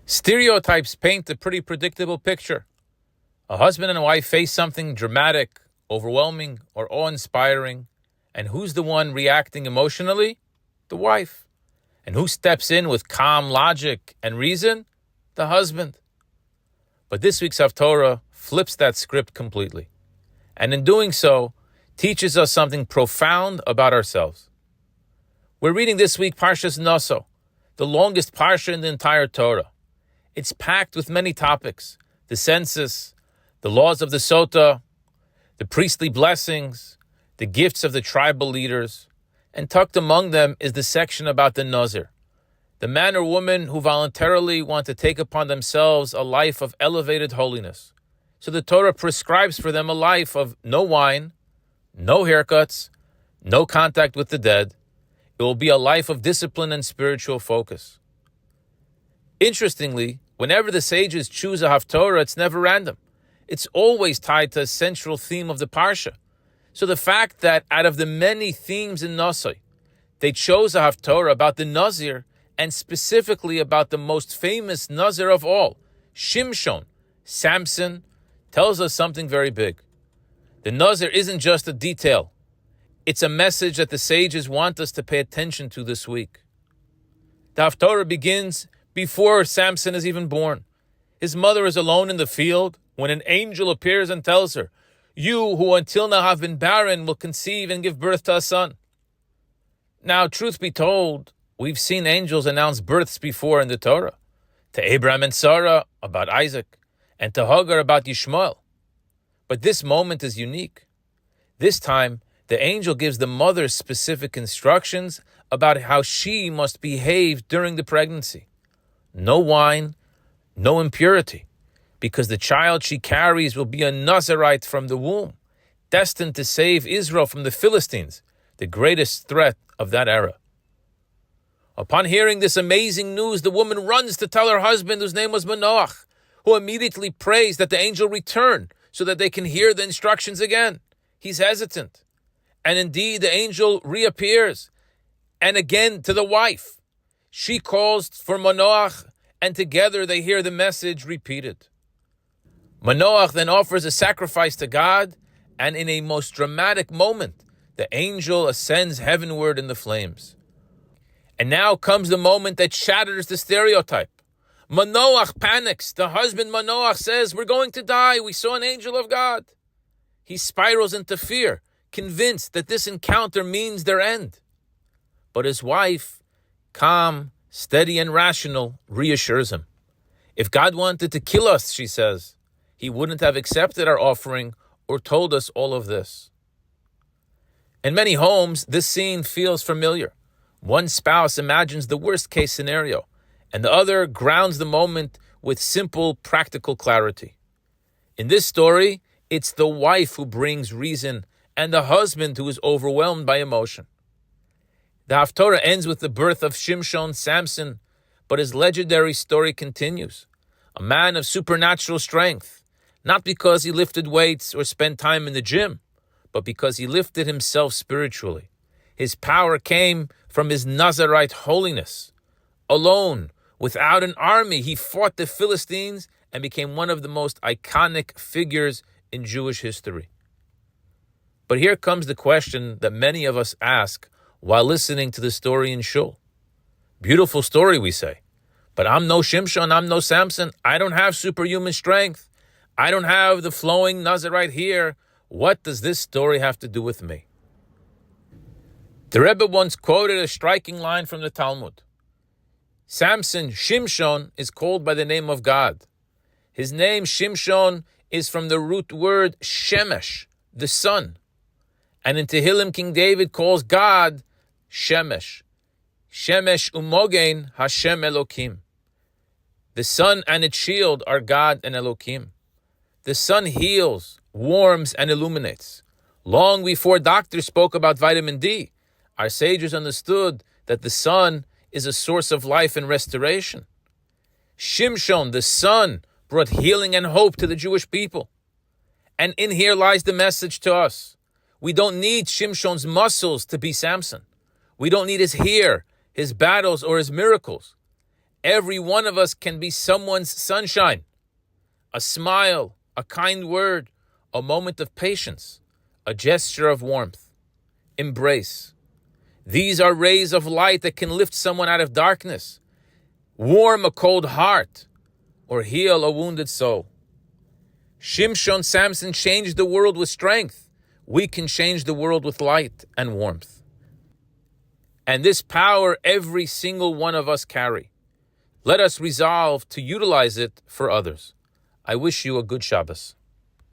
Stereotypes paint a pretty predictable picture. A husband and a wife face something dramatic, overwhelming, or awe-inspiring, and who's the one reacting emotionally? The wife. And who steps in with calm logic and reason? The husband. But this week's Haftorah flips that script completely, and in doing so, teaches us something profound about ourselves. We're reading this week Parshas Naso, the longest parsha in the entire Torah. It's packed with many topics: the census, the laws of the Sota, the priestly blessings, the gifts of the tribal leaders, and tucked among them is the section about the Nazir, the man or woman who voluntarily want to take upon themselves a life of elevated holiness. So the Torah prescribes for them a life of no wine, no haircuts, no contact with the dead. It will be a life of discipline and spiritual focus. Interestingly, whenever the sages choose a Haftorah, it's never random. It's always tied to a central theme of the Parsha. So the fact that out of the many themes in Naso, they chose a Haftorah about the Nazir, and specifically about the most famous Nazir of all, Shimshon, Samson, tells us something very big. The Nazir isn't just a detail. It's a message that the sages want us to pay attention to this week. The Haftorah begins before Samson is even born. His mother is alone in the field when an angel appears and tells her, "You who until now have been barren will conceive and give birth to a son." Now, truth be told, we've seen angels announce births before in the Torah. To Abraham and Sarah about Isaac, and to Hagar about Yishmael. But this moment is unique. This time, the angel gives the mother specific instructions about how she must behave during the pregnancy. No wine, no impurity, because the child she carries will be a Nazirite from the womb, destined to save Israel from the Philistines, the greatest threat of that era. Upon hearing this amazing news, the woman runs to tell her husband, whose name was Manoach, who immediately prays that the angel return so that they can hear the instructions again. He's hesitant. And indeed, the angel reappears, and again to the wife. She calls for Manoach, and together they hear the message repeated. Manoach then offers a sacrifice to God, and in a most dramatic moment, the angel ascends heavenward in the flames. And now comes the moment that shatters the stereotype. Manoach panics. The husband Manoach says, "We're going to die. We saw an angel of God." He spirals into fear, convinced that this encounter means their end. But his wife, calm, steady, and rational, reassures him. If God wanted to kill us, she says, he wouldn't have accepted our offering or told us all of this. In many homes, this scene feels familiar. One spouse imagines the worst-case scenario, and the other grounds the moment with simple, practical clarity. In this story, it's the wife who brings reason and the husband who is overwhelmed by emotion. The Haftorah ends with the birth of Shimshon, Samson, but his legendary story continues. A man of supernatural strength, not because he lifted weights or spent time in the gym, but because he lifted himself spiritually. His power came from his Nazirite holiness. Alone, without an army, he fought the Philistines and became one of the most iconic figures in Jewish history. But here comes the question that many of us ask while listening to the story in Shul. Beautiful story, we say, but I'm no Shimshon, I'm no Samson. I don't have superhuman strength. I don't have the flowing Nazirite hair. What does this story have to do with me? The Rebbe once quoted a striking line from the Talmud. Samson, Shimshon, is called by the name of God. His name, Shimshon, is from the root word Shemesh, the sun. And in Tehillim, King David calls God Shemesh. Shemesh umogen Hashem Elokim. The sun and its shield are God and Elokim. The sun heals, warms, and illuminates. Long before doctors spoke about vitamin D, our sages understood that the sun is a source of life and restoration. Shimshon, the sun, brought healing and hope to the Jewish people. And in here lies the message to us. We don't need Shimshon's muscles to be Samson. We don't need his hair, his battles, or his miracles. Every one of us can be someone's sunshine. A smile, a kind word, a moment of patience, a gesture of warmth, embrace. These are rays of light that can lift someone out of darkness, warm a cold heart, or heal a wounded soul. Shimshon, Samson changed the world with strength. We can change the world with light and warmth. And this power every single one of us carry. Let us resolve to utilize it for others. I wish you a good Shabbos.